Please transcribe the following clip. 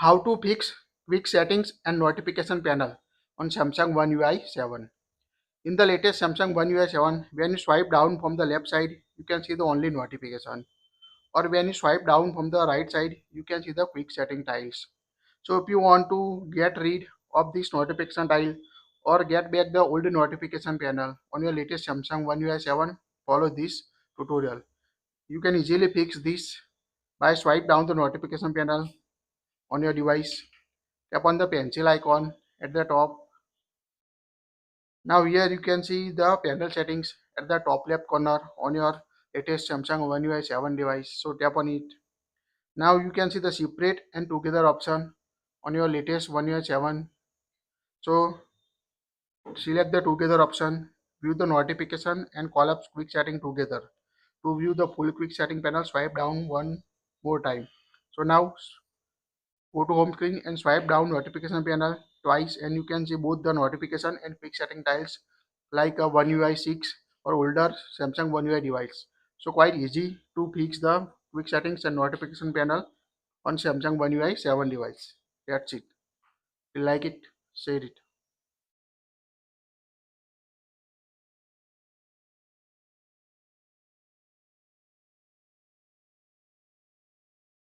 How to fix quick settings and notification panel on Samsung One UI 7. In the latest Samsung One UI 7, when you swipe down from the left side, you can see the only notification. Or when you swipe down from the right side, you can see the quick setting tiles. So if you want to get rid of this notification tile or get back the old notification panel on your latest Samsung One UI 7, follow this tutorial. You can easily fix this by swipe down the notification panel on your device. Tap on the pencil icon at the top. Now here you can see the panel settings at the top left corner on your latest Samsung One UI 7 device. So tap on it. Now you can see the separate and together option on your latest One UI 7. So select the together option, view the notification and collapse quick setting together. To view the full quick setting panel, swipe down one more time. So now go to home screen and swipe down notification panel twice and you can see both the notification and quick setting tiles like a One UI 6 or older Samsung One UI device. So quite easy to fix the quick settings and notification panel on Samsung One UI 7 device. That's it. If you like it, share it.